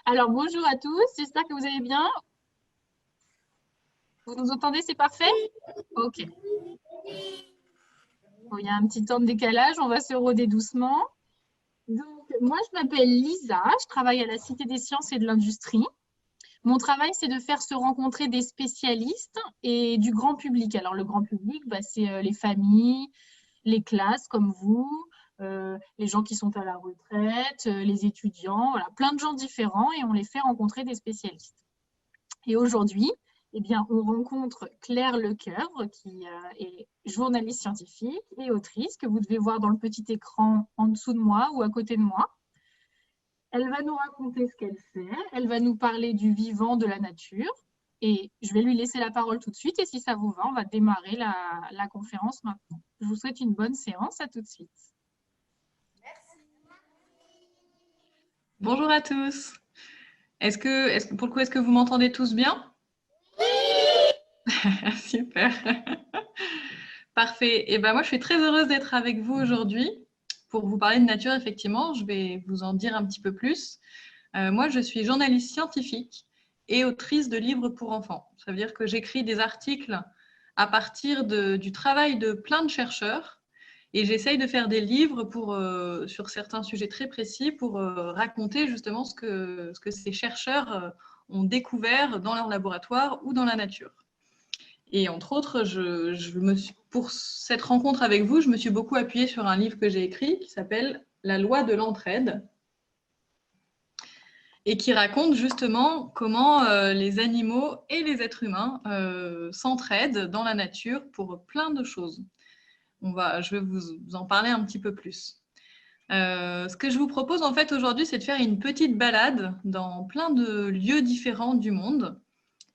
Alors, bonjour à tous, j'espère que vous allez bien. Vous nous entendez, c'est parfait? Ok. Bon, il y a un petit temps de décalage, on va se roder doucement. Donc, moi, je m'appelle Lisa, je travaille à la Cité des sciences et de l'industrie. Mon travail, c'est de faire se rencontrer des spécialistes et du grand public. Alors, le grand public, c'est les familles, les classes comme vous, les gens qui sont à la retraite, les étudiants, voilà, plein de gens différents et on les fait rencontrer des spécialistes. Et aujourd'hui, eh bien, on rencontre Claire Lecoeuvre, qui est journaliste scientifique et autrice, que vous devez voir dans le petit écran en dessous de moi ou à côté de moi. Elle va nous raconter ce qu'elle fait, elle va nous parler du vivant, de la nature, et je vais lui laisser la parole tout de suite, et si ça vous va, on va démarrer la conférence maintenant. Je vous souhaite une bonne séance, à tout de suite. Bonjour à tous. Pour le coup, est-ce que vous m'entendez tous bien? Super. Parfait. Et ben moi, je suis très heureuse d'être avec vous aujourd'hui pour vous parler de nature. Effectivement, je vais vous en dire un petit peu plus. Moi, je suis journaliste scientifique et autrice de livres pour enfants. Ça veut dire que j'écris des articles à partir du travail de plein de chercheurs et j'essaye de faire des livres sur certains sujets très précis pour raconter justement ce que ces chercheurs ont découvert dans leur laboratoire ou dans la nature. Et entre autres, pour cette rencontre avec vous, je me suis beaucoup appuyée sur un livre que j'ai écrit qui s'appelle « La loi de l'entraide » et qui raconte justement comment les animaux et les êtres humains s'entraident dans la nature pour plein de choses. Je vais vous en parler un petit peu plus. Ce que je vous propose en fait aujourd'hui, c'est de faire une petite balade dans plein de lieux différents du monde.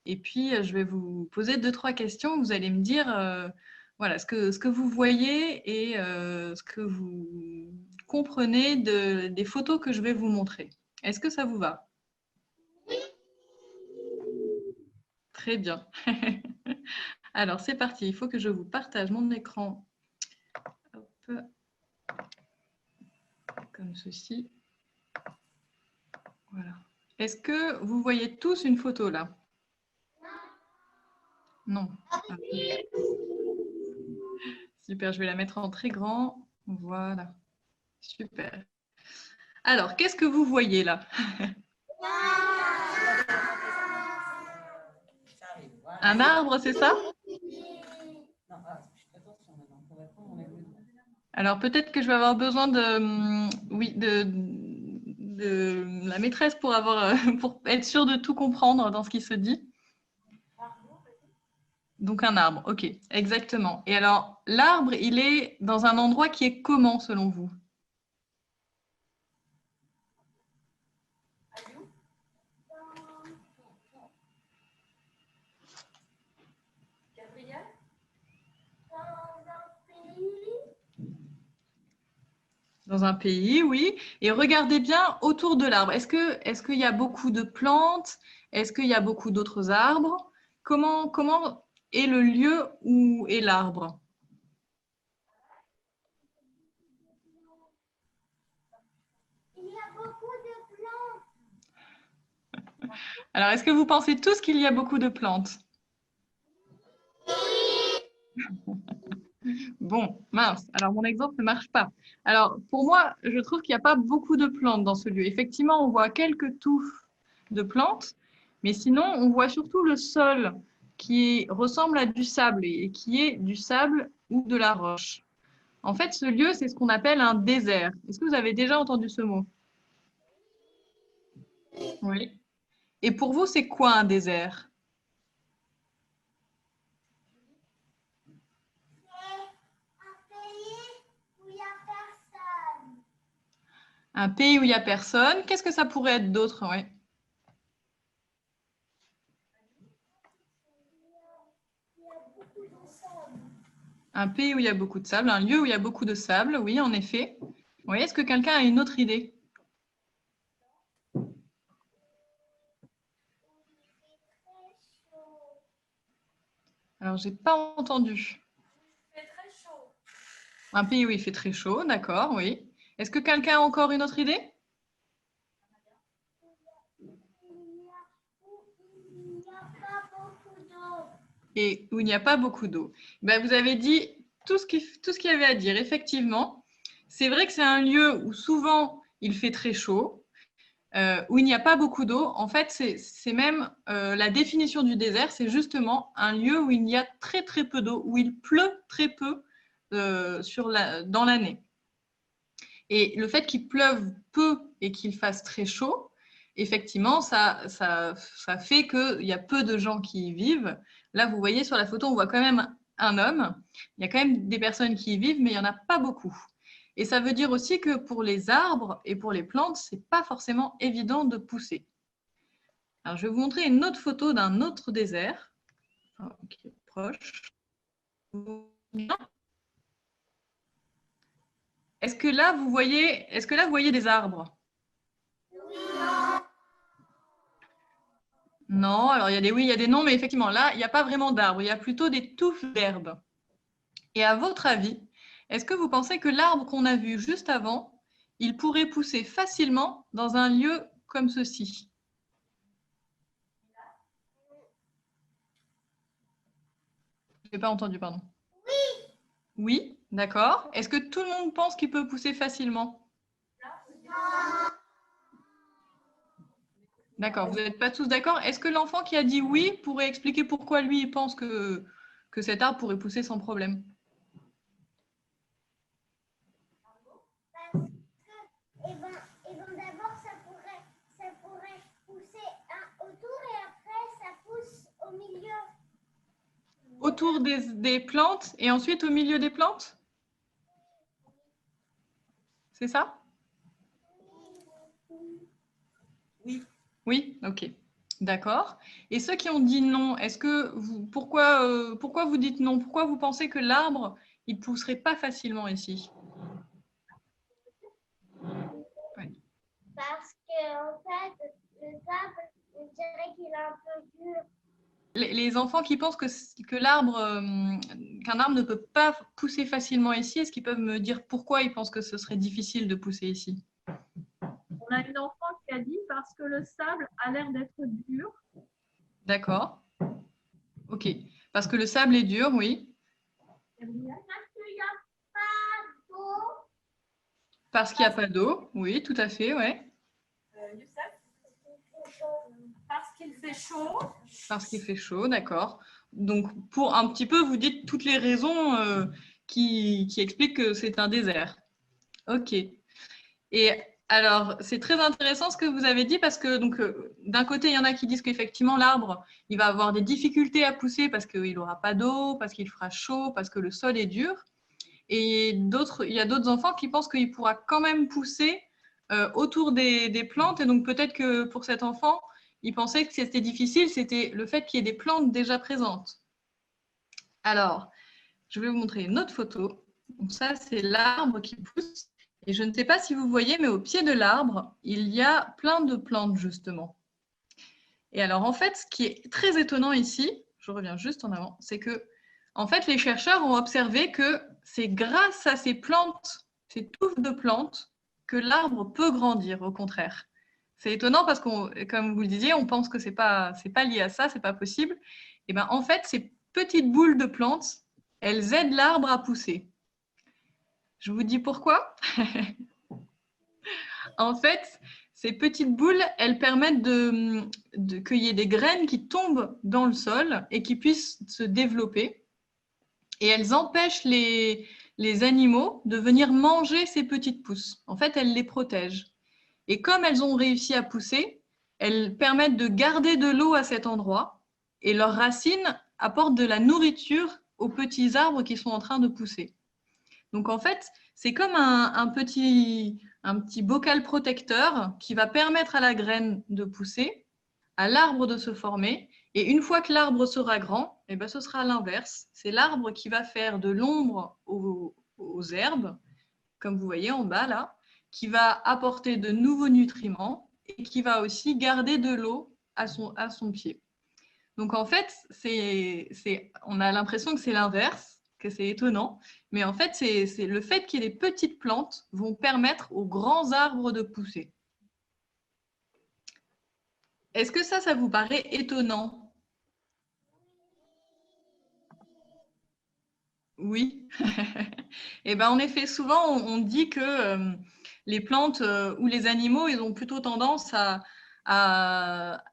Et puis, je vais vous poser 2-3 questions. Vous allez me dire voilà, ce que vous voyez et ce que vous comprenez des photos que je vais vous montrer. Est-ce que ça vous va? Très bien. Alors, c'est parti. Il faut que je vous partage mon écran. Hop. Comme ceci. Voilà. Est-ce que vous voyez tous une photo là? Non. Super, je vais la mettre en très grand. Voilà. Super. Alors, qu'est-ce que vous voyez là? Un arbre, c'est ça? Alors, peut-être que je vais avoir besoin de la maîtresse pour être sûre de tout comprendre dans ce qui se dit. Donc, un arbre, ok, exactement. Et alors, l'arbre, il est dans un endroit qui est comment, selon vous? Dans un pays, oui. Et regardez bien autour de l'arbre. Est-ce qu'il y a beaucoup de plantes? Est-ce qu'il y a beaucoup d'autres arbres? Comment est le lieu où est l'arbre? Il y a beaucoup de plantes. Alors, est-ce que vous pensez tous qu'il y a beaucoup de plantes? Bon, mince. Alors, mon exemple ne marche pas. Alors, pour moi, je trouve qu'il n'y a pas beaucoup de plantes dans ce lieu. Effectivement, on voit quelques touffes de plantes, mais sinon, on voit surtout le sol qui ressemble à du sable et qui est du sable ou de la roche. En fait, ce lieu, c'est ce qu'on appelle un désert. Est-ce que vous avez déjà entendu ce mot? Oui. Et pour vous, c'est quoi un désert? Un pays où il n'y a personne. Qu'est-ce que ça pourrait être d'autre? Ouais. Un pays où il y a beaucoup de sable, un lieu où il y a beaucoup de sable, oui, en effet. Oui, est-ce que quelqu'un a une autre idée? Alors, j'ai pas entendu. Il fait très chaud. Un pays où il fait très chaud, d'accord, oui. Est-ce que quelqu'un a encore une autre idée? pas beaucoup d'eau. Et où il n'y a pas beaucoup d'eau. Ben, vous avez dit tout ce qu'il y avait à dire. Effectivement, c'est vrai que c'est un lieu où souvent il fait très chaud, où il n'y a pas beaucoup d'eau. En fait, c'est même la définition du désert, c'est justement un lieu où il y a très très peu d'eau, où il pleut très peu dans l'année. Et le fait qu'il pleuve peu et qu'il fasse très chaud, effectivement, ça fait qu'il y a peu de gens qui y vivent. Là, vous voyez sur la photo, on voit quand même un homme. Il y a quand même des personnes qui y vivent, mais il n'y en a pas beaucoup. Et ça veut dire aussi que pour les arbres et pour les plantes, ce n'est pas forcément évident de pousser. Alors, je vais vous montrer une autre photo d'un autre désert qui est proche. Est-ce que là, vous voyez des arbres? Non, alors il y a des oui, il y a des non, mais effectivement, là, il n'y a pas vraiment d'arbres, il y a plutôt des touffes d'herbe. Et à votre avis, est-ce que vous pensez que l'arbre qu'on a vu juste avant, il pourrait pousser facilement dans un lieu comme ceci? Je n'ai pas entendu, pardon. Oui. Oui, d'accord. Est-ce que tout le monde pense qu'il peut pousser facilement? D'accord, vous n'êtes pas tous d'accord. Est-ce que l'enfant qui a dit oui pourrait expliquer pourquoi lui, il pense que cet arbre pourrait pousser sans problème? Parce que, d'abord, ça pourrait pousser autour et après, ça pousse au milieu. Autour des plantes et ensuite au milieu des plantes? C'est ça? Oui. Oui, ok. D'accord. Et ceux qui ont dit non, pourquoi vous dites non? Pourquoi vous pensez que l'arbre, il ne pousserait pas facilement ici? Ouais. Parce que, en fait, le sable, on dirait qu'il est un peu dur. Les enfants qui pensent qu'un arbre ne peut pas pousser facilement ici, est-ce qu'ils peuvent me dire pourquoi ils pensent que ce serait difficile de pousser ici? On a une enfant qui a dit parce que le sable a l'air d'être dur. D'accord. Ok. Parce que le sable est dur, oui. Parce qu'il n'y a pas d'eau. Parce qu'il n'y a pas d'eau, oui, tout à fait, ouais. Parce qu'il fait chaud. Parce qu'il fait chaud, d'accord. Donc, pour un petit peu, vous dites toutes les raisons qui expliquent que c'est un désert. Ok. Et alors, c'est très intéressant ce que vous avez dit parce que donc d'un côté, il y en a qui disent qu'effectivement, l'arbre, il va avoir des difficultés à pousser parce qu'il n'aura pas d'eau, parce qu'il fera chaud, parce que le sol est dur. Et il y a d'autres enfants qui pensent qu'il pourra quand même pousser autour des plantes. Et donc, peut-être que pour cet enfant, il pensait que c'était difficile, c'était le fait qu'il y ait des plantes déjà présentes. Alors, je vais vous montrer une autre photo. Donc ça, c'est l'arbre qui pousse. Et je ne sais pas si vous voyez, mais au pied de l'arbre, il y a plein de plantes, justement. Et alors, en fait, ce qui est très étonnant ici, je reviens juste en avant, c'est que, en fait, les chercheurs ont observé que c'est grâce à ces plantes, ces touffes de plantes, que l'arbre peut grandir, au contraire. C'est étonnant parce que, comme vous le disiez, on pense que c'est pas lié à ça, c'est pas possible. Et ben, en fait, ces petites boules de plantes, elles aident l'arbre à pousser. Je vous dis pourquoi. En fait, ces petites boules, elles permettent qu'il y ait des graines qui tombent dans le sol et qui puissent se développer. Et elles empêchent les animaux de venir manger ces petites pousses. En fait, elles les protègent. Et comme elles ont réussi à pousser, elles permettent de garder de l'eau à cet endroit et leurs racines apportent de la nourriture aux petits arbres qui sont en train de pousser. Donc en fait, c'est comme un petit bocal protecteur qui va permettre à la graine de pousser, à l'arbre de se former. Et une fois que l'arbre sera grand, eh ben, ce sera l'inverse. C'est l'arbre qui va faire de l'ombre aux herbes, comme vous voyez en bas là, qui va apporter de nouveaux nutriments et qui va aussi garder de l'eau à son pied. Donc en fait, on a l'impression que c'est l'inverse, que c'est étonnant, mais en fait, c'est le fait qu'il y ait des petites plantes vont permettre aux grands arbres de pousser. Est-ce que ça vous paraît étonnant? Oui. Et ben, en effet, souvent, on dit que les plantes ou les animaux, ils ont plutôt tendance à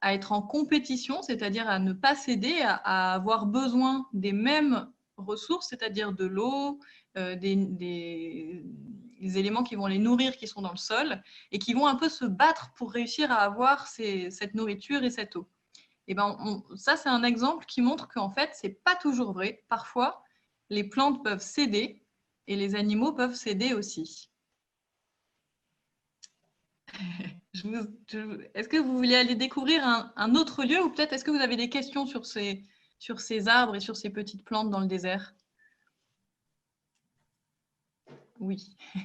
être en compétition, c'est-à-dire à ne pas céder, à avoir besoin des mêmes ressources, c'est-à-dire de l'eau, des éléments qui vont les nourrir, qui sont dans le sol, et qui vont un peu se battre pour réussir à avoir cette nourriture et cette eau. Et ben, ça, c'est un exemple qui montre qu'en fait, ce n'est pas toujours vrai. Parfois, les plantes peuvent céder et les animaux peuvent céder aussi. Est-ce que vous voulez aller découvrir un autre lieu ou peut-être est-ce que vous avez des questions sur ces arbres et sur ces petites plantes dans le désert? Oui. L'eau,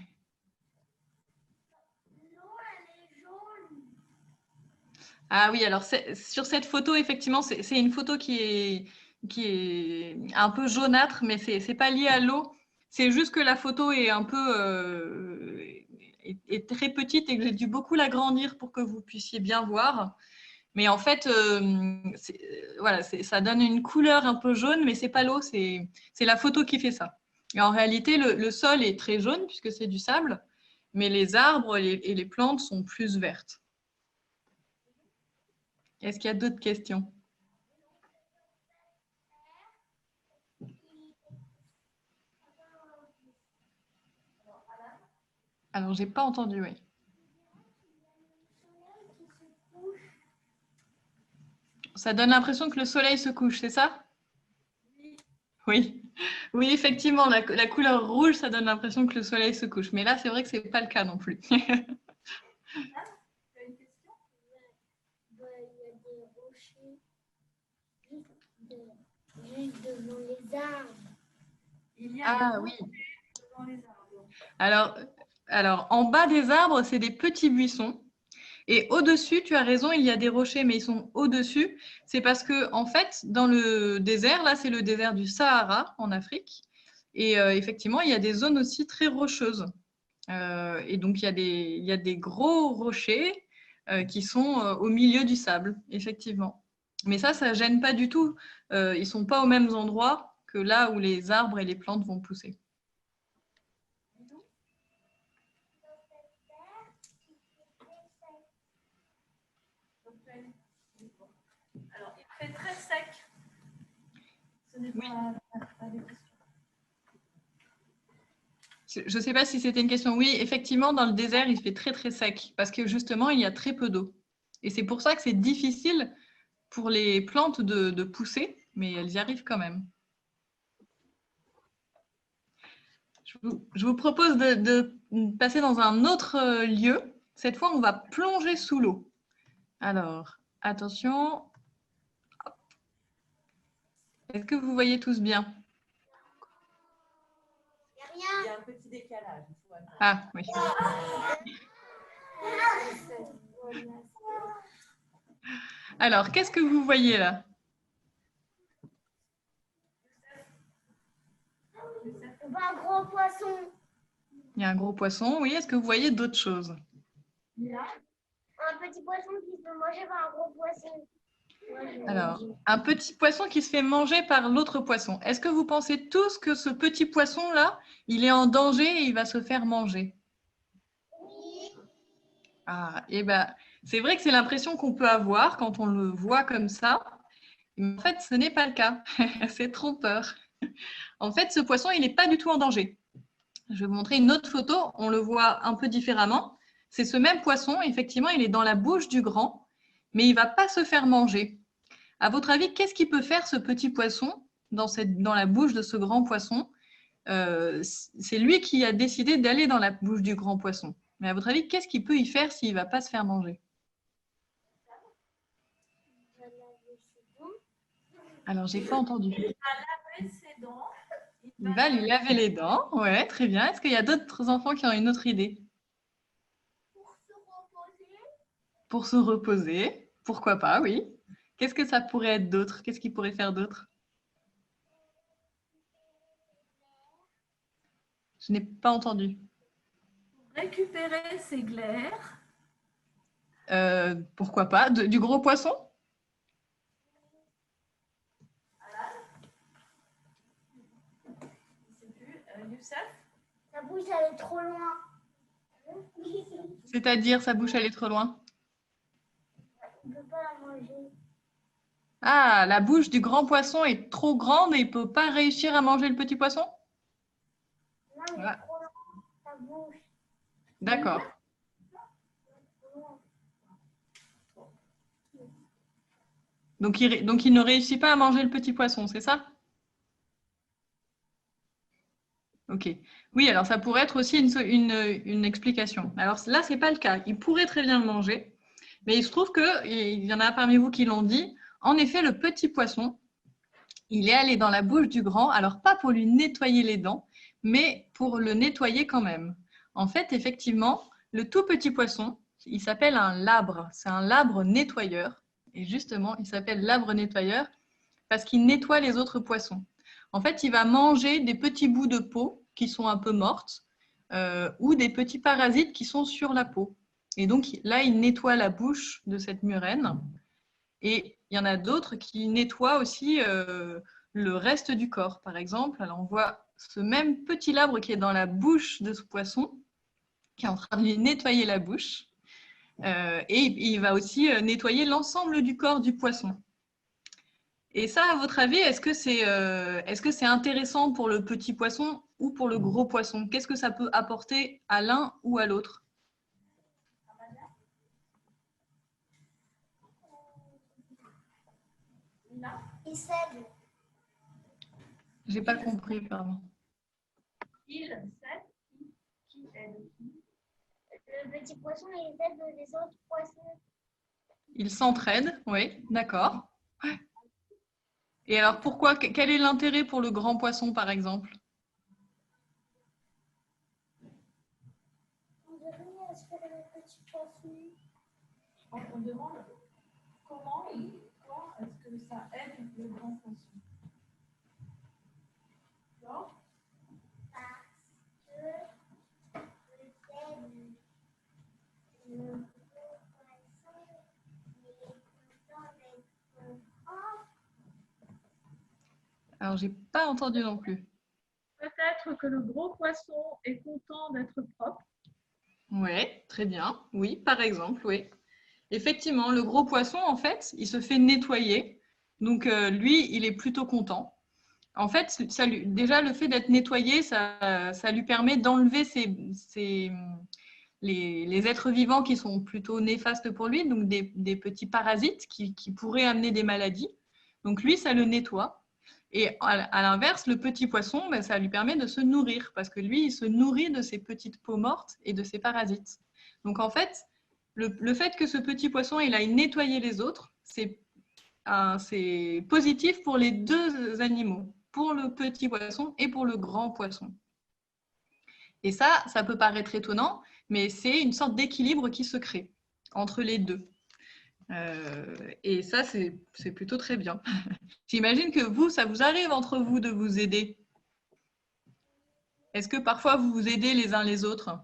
elle est jaune. Ah oui, alors sur cette photo, effectivement, c'est une photo qui est un peu jaunâtre, mais c'est pas lié à l'eau. C'est juste que la photo est un peu est très petite et que j'ai dû beaucoup l'agrandir pour que vous puissiez bien voir. Mais en fait, voilà, ça donne une couleur un peu jaune, mais c'est pas l'eau, c'est la photo qui fait ça. Et en réalité, le sol est très jaune puisque c'est du sable, mais les arbres et les plantes sont plus vertes. Est-ce qu'il y a d'autres questions? Alors, j'ai pas entendu, oui. Ça donne l'impression que le soleil se couche, c'est ça? Oui. Oui, effectivement, la couleur rouge, ça donne l'impression que le soleil se couche. Mais là, c'est vrai que c'est pas le cas non plus. Il y a des rochers juste devant les arbres. Ah oui. Alors, en bas des arbres, c'est des petits buissons. Et au-dessus, tu as raison, il y a des rochers, mais ils sont au-dessus. C'est parce que, en fait, dans le désert, là, c'est le désert du Sahara en Afrique. Et effectivement, il y a des zones aussi très rocheuses. Et donc, il y a des gros rochers qui sont au milieu du sable, effectivement. Mais ça ne gêne pas du tout. Ils ne sont pas aux mêmes endroits que là où les arbres et les plantes vont pousser. Alors, il fait très sec. Ce n'est pas des questions. Je ne sais pas si c'était une question. Oui, effectivement, dans le désert, il fait très, très sec parce que justement, il y a très peu d'eau. Et c'est pour ça que c'est difficile pour les plantes de pousser, mais elles y arrivent quand même. Je vous propose de passer dans un autre lieu. Cette fois, on va plonger sous l'eau. Alors, attention. Est-ce que vous voyez tous bien? Il n'y a Il y rien. a un petit décalage. Ah, oui. Alors, qu'est-ce que vous voyez là? Un gros poisson. Il y a un gros poisson, oui. Est-ce que vous voyez d'autres choses? Un petit poisson qui se fait manger par un gros poisson. Alors, un petit poisson qui se fait manger par l'autre poisson. Est-ce que vous pensez tous que ce petit poisson-là, il est en danger et il va se faire manger? Ah, et ben, c'est vrai que c'est l'impression qu'on peut avoir quand on le voit comme ça. Mais en fait, ce n'est pas le cas. C'est trompeur. En fait, ce poisson, il n'est pas du tout en danger. Je vais vous montrer une autre photo. On le voit un peu différemment. C'est ce même poisson. Effectivement, il est dans la bouche du grand, mais il ne va pas se faire manger. À votre avis, qu'est-ce qu'il peut faire ce petit poisson dans la bouche de ce grand poisson? C'est lui qui a décidé d'aller dans la bouche du grand poisson. Mais à votre avis, qu'est-ce qu'il peut y faire s'il ne va pas se faire manger? Alors, j'ai pas entendu. Il va laver ses dents. Il va lui laver les dents. Ouais, très bien. Est-ce qu'il y a d'autres enfants qui ont une autre idée? Pour se reposer. Pour se reposer. Pourquoi pas, oui. Qu'est-ce que ça pourrait être d'autre? Qu'est-ce qu'il pourrait faire d'autre? Je n'ai pas entendu. Récupérer ses glaires. Pourquoi pas? Du gros poisson? Youssef? Sa bouche, elle est trop loin. C'est-à-dire, sa bouche, elle est trop loin. On ne peut pas la manger. Ah, la bouche du grand poisson est trop grande et il ne peut pas réussir à manger le petit poisson? Non, mais Ah. trop loin, sa bouche. D'accord. Donc il ne réussit pas à manger le petit poisson, c'est ça? Ok. Oui, alors ça pourrait être aussi une explication. Alors là, ce n'est pas le cas. Il pourrait très bien le manger, mais il se trouve qu'il y en a parmi vous qui l'ont dit. En effet, le petit poisson, il est allé dans la bouche du grand, alors pas pour lui nettoyer les dents, mais pour le nettoyer quand même. En fait, effectivement, le tout petit poisson, il s'appelle un labre. C'est un labre nettoyeur. Et justement, il s'appelle labre nettoyeur parce qu'il nettoie les autres poissons. En fait, il va manger des petits bouts de peau qui sont un peu mortes ou des petits parasites qui sont sur la peau. Et donc là, il nettoie la bouche de cette murène. Et il y en a d'autres qui nettoient aussi le reste du corps. Par exemple, alors on voit ce même petit labre qui est dans la bouche de ce poisson, qui est en train de lui nettoyer la bouche. Et il va aussi nettoyer l'ensemble du corps du poisson. Et ça, à votre avis, est-ce que c'est intéressant pour le petit poisson ou pour le gros poisson? Qu'est-ce que ça peut apporter à l'un ou à l'autre? Il s'aide. J'ai pas compris, pardon. Il s'aide. Qui aide? Le petit poisson, il aide les autres poissons. Ils s'entraident, oui, d'accord. Et alors pourquoi? Quel est l'intérêt pour le grand poisson, par exemple? On devrait aspirer le petit poisson. On demande comment et quand est-ce que ça aide le grand poisson. Non? Parce que peut-être le gros poisson, il est content d'être grand. Alors, j'ai pas entendu non plus. Peut-être que le gros poisson est content d'être propre. Oui, très bien. Oui, par exemple, oui. Effectivement, le gros poisson, en fait, il se fait nettoyer. Donc, lui, il est plutôt content. En fait, déjà, le fait d'être nettoyé, ça lui permet d'enlever les êtres vivants qui sont plutôt néfastes pour lui, donc des petits parasites qui pourraient amener des maladies. Donc, lui, ça le nettoie. Et à l'inverse, le petit poisson, ben, ça lui permet de se nourrir parce que lui, il se nourrit de ces petites peaux mortes et de ces parasites. Donc, en fait, le fait que ce petit poisson il aille nettoyer les autres, c'est positif pour les deux animaux, pour le petit poisson et pour le grand poisson. Et ça peut paraître étonnant, mais c'est une sorte d'équilibre qui se crée entre les deux. Et ça, c'est plutôt très bien. J'imagine que vous, ça vous arrive entre vous de vous aider. Est-ce que parfois vous vous aidez les uns les autres?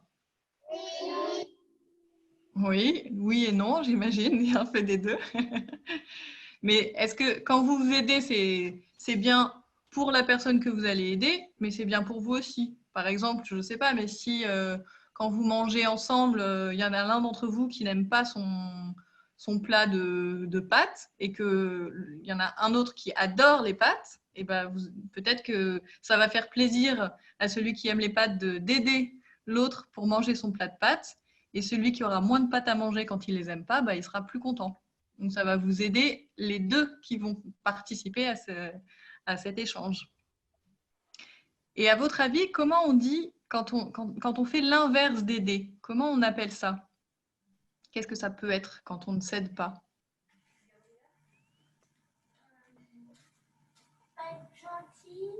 Oui, oui et non, j'imagine, il y a un peu des deux. Mais est-ce que quand vous vous aidez, c'est bien pour la personne que vous allez aider, mais c'est bien pour vous aussi? Par exemple, je ne sais pas, mais si quand vous mangez ensemble, il y en a l'un d'entre vous qui n'aime pas son plat de pâtes et qu'il y en a un autre qui adore les pâtes, et ben peut-être que ça va faire plaisir à celui qui aime les pâtes d'aider l'autre pour manger son plat de pâtes, et celui qui aura moins de pâtes à manger quand il les aime pas, il sera plus content. Donc, ça va vous aider les deux qui vont participer à cet échange. Et à votre avis, comment on dit quand on fait l'inverse d'aider? Comment on appelle ça? Qu'est-ce que ça peut être quand on ne s'aide pas? Être gentil.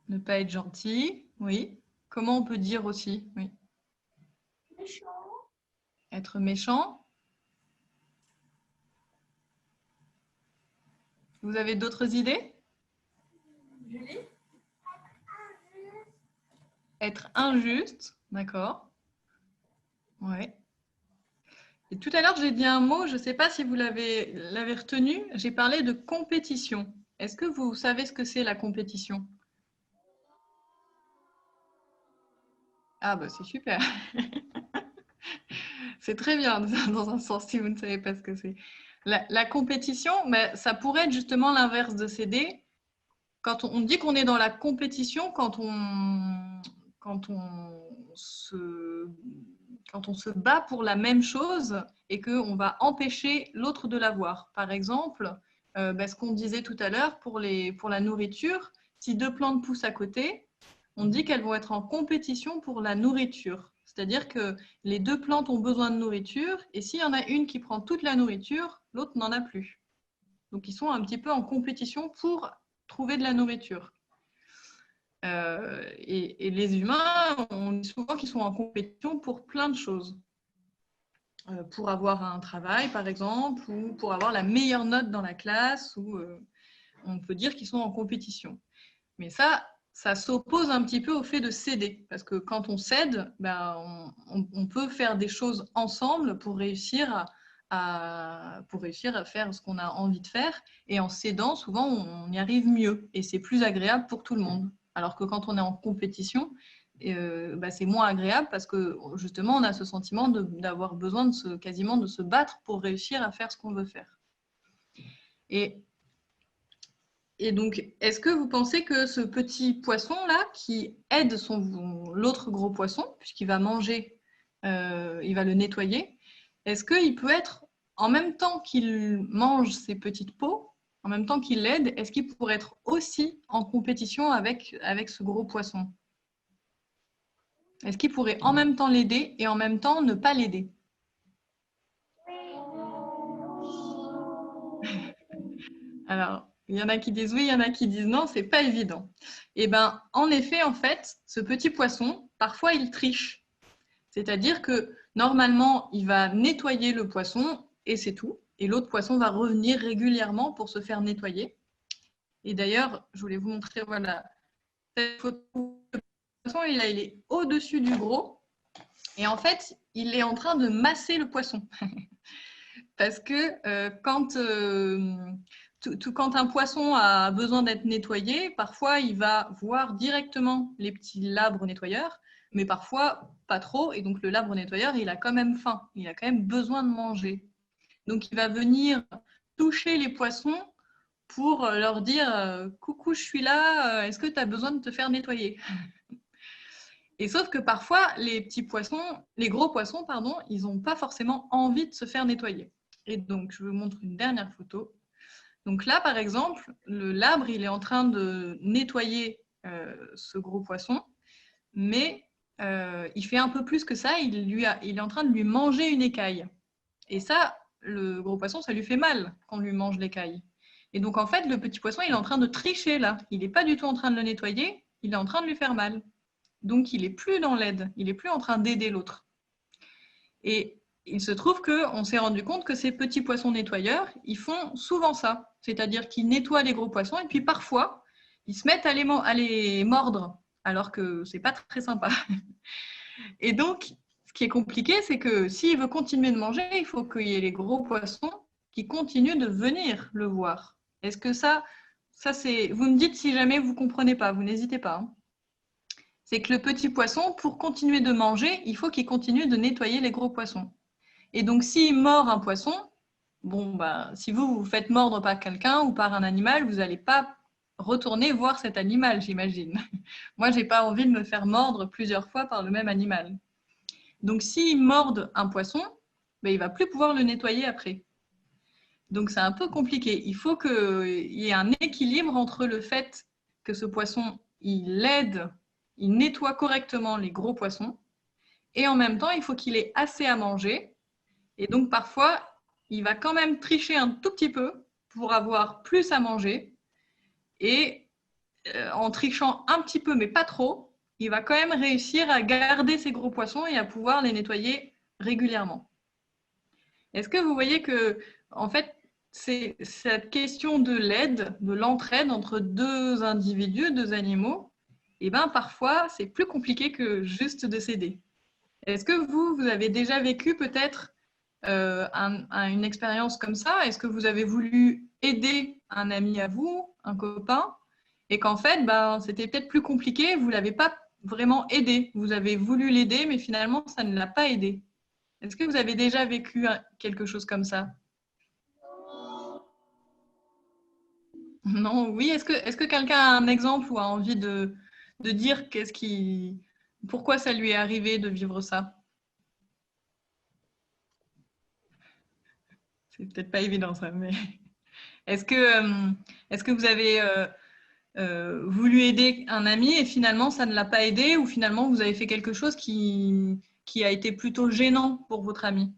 Ne pas être gentil, oui. Comment on peut dire aussi? Oui. Méchant. Être méchant. Vous avez d'autres idées? Julie? Être injuste, d'accord. Ouais. Et tout à l'heure, j'ai dit un mot, je ne sais pas si vous l'avez retenu, j'ai parlé de compétition. Est-ce que vous savez ce que c'est la compétition? Ah, bah c'est super. C'est très bien dans un sens si vous ne savez pas ce que c'est. La compétition, bah, ça pourrait être justement l'inverse de céder. Quand on dit qu'on est dans la compétition, quand se, quand on se bat pour la même chose et qu'on va empêcher l'autre de l'avoir. Par exemple, ce qu'on disait tout à l'heure pour la nourriture, si deux plantes poussent à côté, on dit qu'elles vont être en compétition pour la nourriture. C'est-à-dire que les deux plantes ont besoin de nourriture et s'il y en a une qui prend toute la nourriture, l'autre n'en a plus. Donc, ils sont un petit peu en compétition pour trouver de la nourriture. Et les humains, on dit souvent qu'ils sont en compétition pour plein de choses. Pour avoir un travail, par exemple, ou pour avoir la meilleure note dans la classe, ou on peut dire qu'ils sont en compétition. Mais ça s'oppose un petit peu au fait de céder, parce que quand on cède, on peut faire des choses ensemble pour réussir à faire ce qu'on a envie de faire, et en cédant, souvent, on y arrive mieux, et c'est plus agréable pour tout le monde. Alors que quand on est en compétition, c'est moins agréable parce que justement, on a ce sentiment d'avoir besoin quasiment de se battre pour réussir à faire ce qu'on veut faire. Et donc, est-ce que vous pensez que ce petit poisson-là, qui aide l'autre gros poisson, puisqu'il va manger, il va le nettoyer, est-ce qu'il peut être, en même temps qu'il mange ses petites peaux, en même temps qu'il l'aide, est-ce qu'il pourrait être aussi en compétition avec ce gros poisson? Est-ce qu'il pourrait en même temps l'aider et en même temps ne pas l'aider? Alors, il y en a qui disent oui, il y en a qui disent non, c'est pas évident. Eh bien, en effet, en fait, ce petit poisson, parfois, il triche. C'est-à-dire que normalement, il va nettoyer le poisson et c'est tout. Et l'autre poisson va revenir régulièrement pour se faire nettoyer. Et d'ailleurs, je voulais vous montrer, voilà, cette photo. Le poisson, il est au-dessus du gros. Et en fait, il est en train de masser le poisson. Parce que quand un poisson a besoin d'être nettoyé, parfois il va voir directement les petits labres nettoyeurs, mais parfois pas trop. Et donc le labre nettoyeur, il a quand même faim, il a quand même besoin de manger. Donc il va venir toucher les poissons pour leur dire « Coucou, je suis là, est-ce que tu as besoin de te faire nettoyer ?» Et sauf que parfois, les gros poissons, pardon, ils n'ont pas forcément envie de se faire nettoyer. Et donc, je vous montre une dernière photo. Donc là, par exemple, le labre, il est en train de nettoyer ce gros poisson, mais il fait un peu plus que ça, il est en train de lui manger une écaille. Et ça, le gros poisson, ça lui fait mal quand on lui mange l'écaille. Et donc, en fait, le petit poisson, il est en train de tricher là. Il n'est pas du tout en train de le nettoyer, il est en train de lui faire mal. Donc, il n'est plus dans l'aide, il n'est plus en train d'aider l'autre. Et il se trouve qu'on s'est rendu compte que ces petits poissons nettoyeurs, ils font souvent ça. C'est-à-dire qu'ils nettoient les gros poissons et puis parfois, ils se mettent à les mordre, alors que ce n'est pas très sympa. Et donc, ce qui est compliqué, c'est que s'il veut continuer de manger, il faut qu'il y ait les gros poissons qui continuent de venir le voir. Est-ce que ça c'est... Vous me dites si jamais vous ne comprenez pas, vous n'hésitez pas. Hein. C'est que le petit poisson, pour continuer de manger, il faut qu'il continue de nettoyer les gros poissons. Et donc, s'il mord un poisson, si vous vous faites mordre par quelqu'un ou par un animal, vous n'allez pas retourner voir cet animal, j'imagine. Moi, je n'ai pas envie de me faire mordre plusieurs fois par le même animal. Donc, s'il morde un poisson, il ne va plus pouvoir le nettoyer après. Donc, c'est un peu compliqué. Il faut qu'il y ait un équilibre entre le fait que ce poisson, il nettoie correctement les gros poissons, et en même temps, il faut qu'il ait assez à manger. Et donc, parfois, il va quand même tricher un tout petit peu pour avoir plus à manger. Et en trichant un petit peu, mais pas trop, il va quand même réussir à garder ses gros poissons et à pouvoir les nettoyer régulièrement. Est-ce que vous voyez que, en fait, c'est cette question de l'aide, de l'entraide entre deux individus, deux animaux, et parfois, c'est plus compliqué que juste de s'aider. Est-ce que vous avez déjà vécu peut-être une expérience comme ça? Est-ce que vous avez voulu aider un ami à vous, un copain, et qu'en fait, c'était peut-être plus compliqué, vous ne l'avez pas vraiment aidé. Vous avez voulu l'aider, mais finalement, ça ne l'a pas aidé. Est-ce que vous avez déjà vécu quelque chose comme ça? Non, oui. Est-ce que quelqu'un a un exemple ou a envie de dire pourquoi ça lui est arrivé de vivre ça? C'est peut-être pas évident ça, mais est-ce que vous avez voulu aider un ami et finalement ça ne l'a pas aidé, ou finalement vous avez fait quelque chose qui a été plutôt gênant pour votre ami?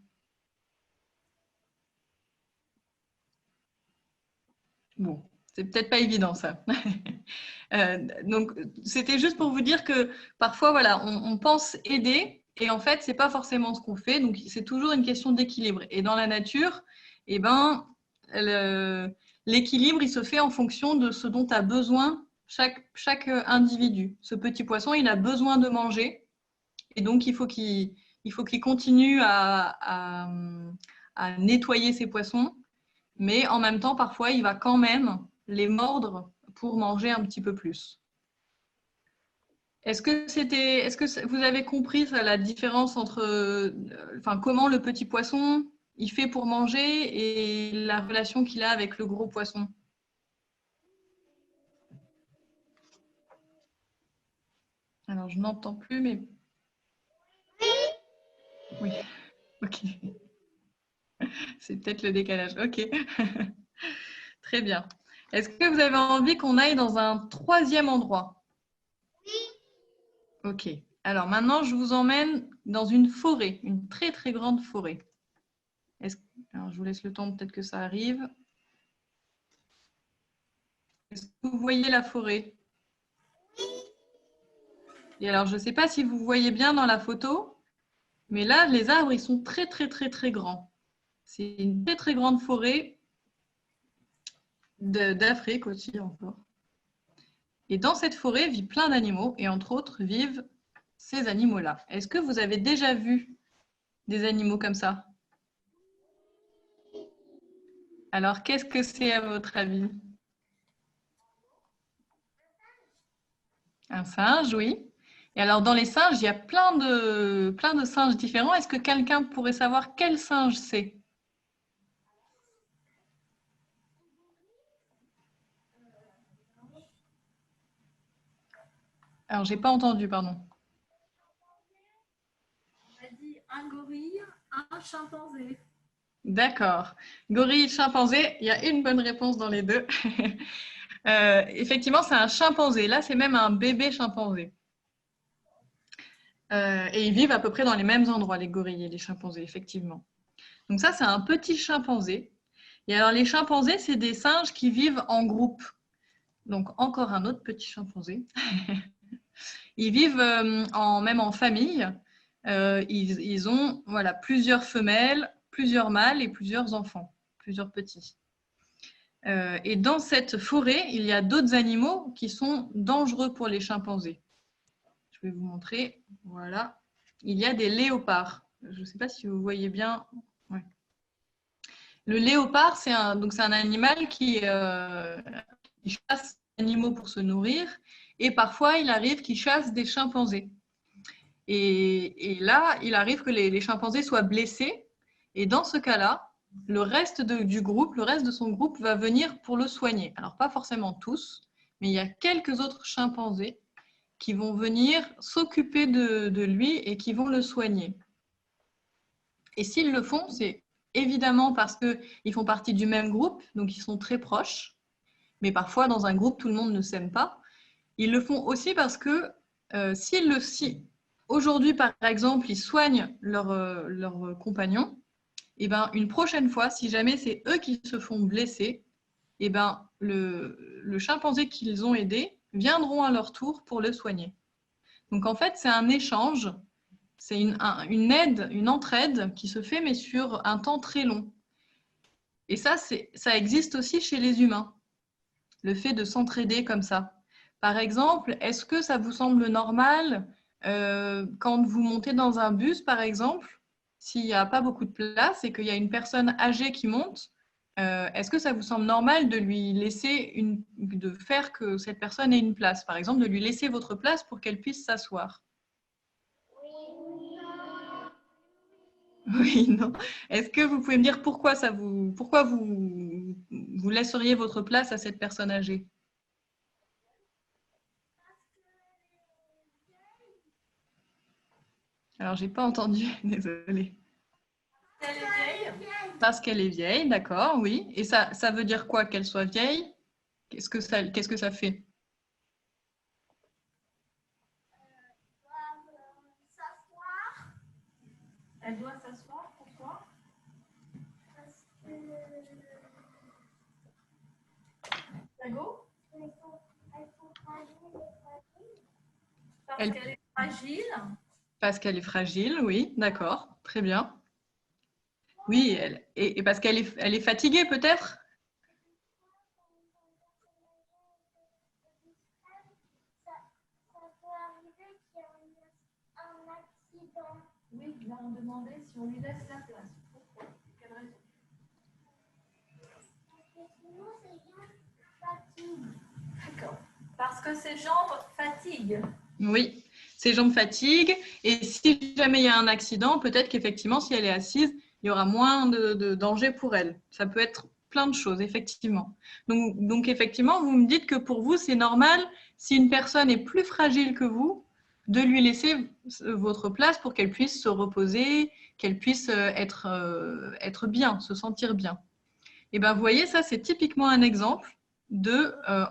Bon, c'est peut-être pas évident ça. Donc c'était juste pour vous dire que parfois voilà, on pense aider et en fait c'est pas forcément ce qu'on fait. Donc c'est toujours une question d'équilibre. Et dans la nature, eh ben l'équilibre il se fait en fonction de ce dont a besoin chaque individu. Ce petit poisson il a besoin de manger et donc il faut qu'il continue à nettoyer ses poissons. Mais en même temps, parfois, il va quand même les mordre pour manger un petit peu plus. Est-ce que vous avez compris la différence entre, comment le petit poisson il fait pour manger et la relation qu'il a avec le gros poisson? Alors, je n'entends plus, mais oui, ok. C'est peut-être le décalage. Ok, très bien. Est-ce que vous avez envie qu'on aille dans un troisième endroit? Ok. Alors maintenant, je vous emmène dans une forêt, une très très grande forêt. Alors, je vous laisse le temps, peut-être que ça arrive. Est-ce que vous voyez la forêt? Et alors, je ne sais pas si vous voyez bien dans la photo, mais là, les arbres, ils sont très très très très grands. C'est une très très grande forêt d'Afrique aussi encore. Et dans cette forêt vivent plein d'animaux, et entre autres vivent ces animaux-là. Est-ce que vous avez déjà vu des animaux comme ça? Alors, qu'est-ce que c'est à votre avis? Un singe, oui. Et alors, dans les singes, il y a plein de singes différents. Est-ce que quelqu'un pourrait savoir quel singe c'est? Alors, j'ai pas entendu, pardon. On a dit un gorille, un chimpanzé. D'accord. Gorille, chimpanzé, il y a une bonne réponse dans les deux. Effectivement, c'est un chimpanzé. Là, c'est même un bébé chimpanzé. Et ils vivent à peu près dans les mêmes endroits, les gorilles et les chimpanzés, effectivement. Donc ça, c'est un petit chimpanzé. Et alors, les chimpanzés, c'est des singes qui vivent en groupe. Donc, encore un autre petit chimpanzé. Ils vivent même en famille. Ils ont voilà, plusieurs femelles, plusieurs mâles et plusieurs enfants, plusieurs petits. Et dans cette forêt, il y a d'autres animaux qui sont dangereux pour les chimpanzés. Je vais vous montrer. Voilà. Il y a des léopards. Je ne sais pas si vous voyez bien. Ouais. Le léopard, c'est un animal qui chasse des animaux pour se nourrir. Et parfois, il arrive qu'il chasse des chimpanzés. Et là, il arrive que les chimpanzés soient blessés. Et dans ce cas-là, le reste de son groupe va venir pour le soigner. Alors, pas forcément tous, mais il y a quelques autres chimpanzés qui vont venir s'occuper de lui et qui vont le soigner. Et s'ils le font, c'est évidemment parce qu'ils font partie du même groupe, donc ils sont très proches. Mais parfois, dans un groupe, tout le monde ne s'aime pas. Ils le font aussi parce que si aujourd'hui, par exemple, ils soignent leur compagnon, et ben, une prochaine fois, si jamais c'est eux qui se font blesser, et ben, le chimpanzé qu'ils ont aidé viendront à leur tour pour le soigner. Donc en fait, c'est un échange, c'est une aide, une entraide qui se fait, mais sur un temps très long. Et ça existe aussi chez les humains, le fait de s'entraider comme ça. Par exemple, est-ce que ça vous semble normal quand vous montez dans un bus, par exemple, s'il n'y a pas beaucoup de place et qu'il y a une personne âgée qui monte, est-ce que ça vous semble normal de lui laisser de faire que cette personne ait une place? Par exemple, de lui laisser votre place pour qu'elle puisse s'asseoir. Oui, non. Est-ce que vous pouvez me dire pourquoi vous laisseriez votre place à cette personne âgée? Alors, j'ai pas entendu, désolée. Elle est vieille. Parce qu'elle est vieille, d'accord, oui. Et ça veut dire quoi qu'elle soit vieille? Qu'est-ce que ça fait? Elle doit s'asseoir. Pourquoi? Dago? Parce Elle- qu'elle est fragile. Parce qu'elle est fragile, oui, d'accord, très bien. Oui, et parce qu'elle est fatiguée peut-être? Oui, là on demandait si on lui laisse la place. Pourquoi? Quelle raison? D'accord. Parce que ses jambes fatiguent. Oui, ses jambes fatiguent. Et si jamais il y a un accident, peut-être qu'effectivement, si elle est assise, il y aura moins de danger pour elle. Ça peut être plein de choses, effectivement. Donc, effectivement, vous me dites que pour vous, c'est normal, si une personne est plus fragile que vous, de lui laisser votre place pour qu'elle puisse se reposer, qu'elle puisse être bien, se sentir bien. Et bien, vous voyez, ça, c'est typiquement un exemple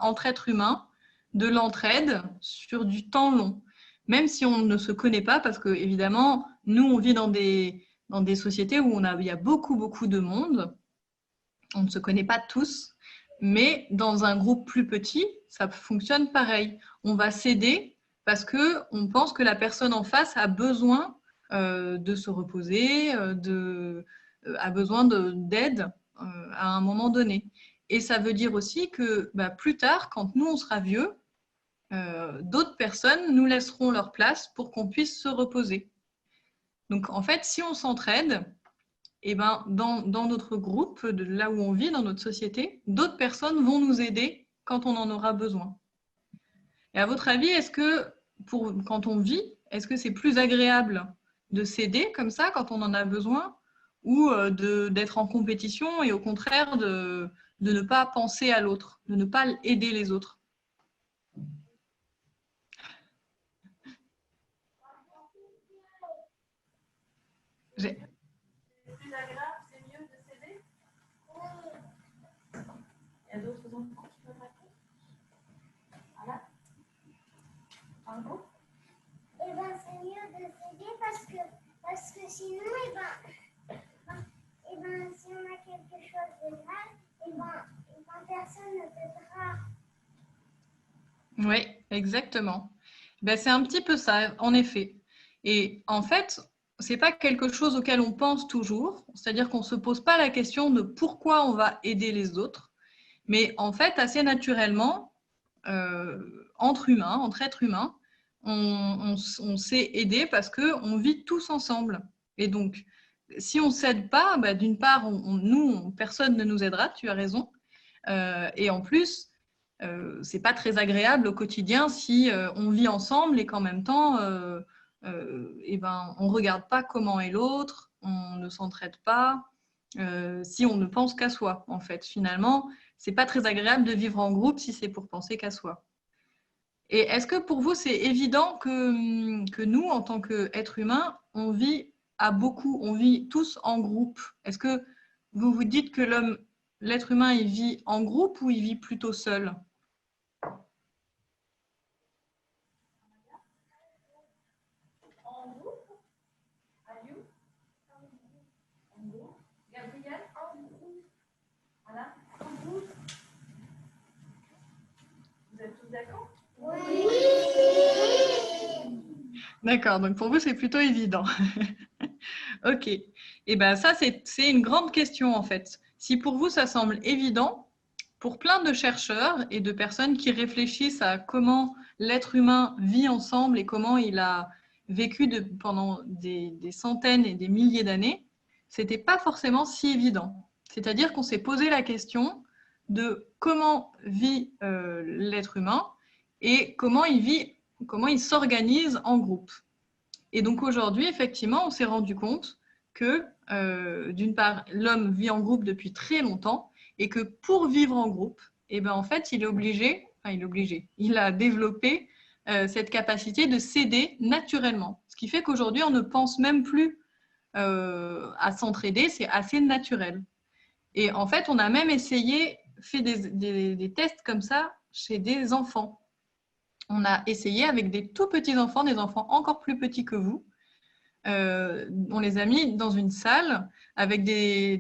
entre êtres humains, de l'entraide sur du temps long. Même si on ne se connaît pas, parce que, évidemment, nous, on vit dans des sociétés où il y a beaucoup, beaucoup de monde. On ne se connaît pas tous, mais dans un groupe plus petit, ça fonctionne pareil. On va s'aider parce qu'on pense que la personne en face a besoin de se reposer, a besoin d'aide à un moment donné. Et ça veut dire aussi que plus tard, quand nous, on sera vieux, d'autres personnes nous laisseront leur place pour qu'on puisse se reposer. Donc, en fait, si on s'entraide, eh ben, dans notre groupe, de là où on vit, dans notre société, d'autres personnes vont nous aider quand on en aura besoin. Et à votre avis, est-ce que quand on vit, est-ce que c'est plus agréable de s'aider comme ça quand on en a besoin ou d'être en compétition et au contraire de ne pas penser à l'autre, de ne pas aider les autres? C'est plus agréable, c'est mieux de s'aider. Il y a d'autres enfants qui peuvent répondre. Voilà. Pardon? Eh ben, c'est mieux de s'aider parce que sinon, si on a quelque chose de grave, personne ne t'aidera. Oui, exactement. C'est un petit peu ça, en effet. Et en fait, ce n'est pas quelque chose auquel on pense toujours, c'est-à-dire qu'on ne se pose pas la question de pourquoi on va aider les autres, mais en fait, assez naturellement, entre humains, entre êtres humains, on s'est aidé parce qu'on vit tous ensemble. Et donc, si on ne s'aide pas, d'une part, personne ne nous aidera, tu as raison. Et en plus, c'est pas très agréable au quotidien si on vit ensemble et qu'en même temps, on regarde pas comment est l'autre, on ne s'entraide pas, si on ne pense qu'à soi. En fait, finalement, c'est pas très agréable de vivre en groupe si c'est pour penser qu'à soi. Et est-ce que pour vous, c'est évident que nous, en tant qu'êtres humains, on vit tous en groupe? Est-ce que vous vous dites que l'être humain, il vit en groupe ou il vit plutôt seul? En groupe? Ayou? En groupe? Gabriel? En groupe. Voilà. En groupe. Vous êtes tous d'accord? Oui. D'accord, donc pour vous, c'est plutôt évident. Ok. Et ça, c'est une grande question en fait. Si pour vous, ça semble évident, pour plein de chercheurs et de personnes qui réfléchissent à comment l'être humain vit ensemble et comment il a vécu pendant des centaines et des milliers d'années, c'était pas forcément si évident. C'est-à-dire qu'on s'est posé la question de comment vit l'être humain et comment il s'organise en groupe. Et donc aujourd'hui, effectivement, on s'est rendu compte que, d'une part, l'homme vit en groupe depuis très longtemps et que pour vivre en groupe, eh ben, en fait, il a développé cette capacité de s'aider naturellement. Ce qui fait qu'aujourd'hui, on ne pense même plus à s'entraider, c'est assez naturel. Et en fait, on a même fait des tests comme ça chez des enfants. On a essayé avec des tout petits enfants, des enfants encore plus petits que vous. On les a mis dans une salle avec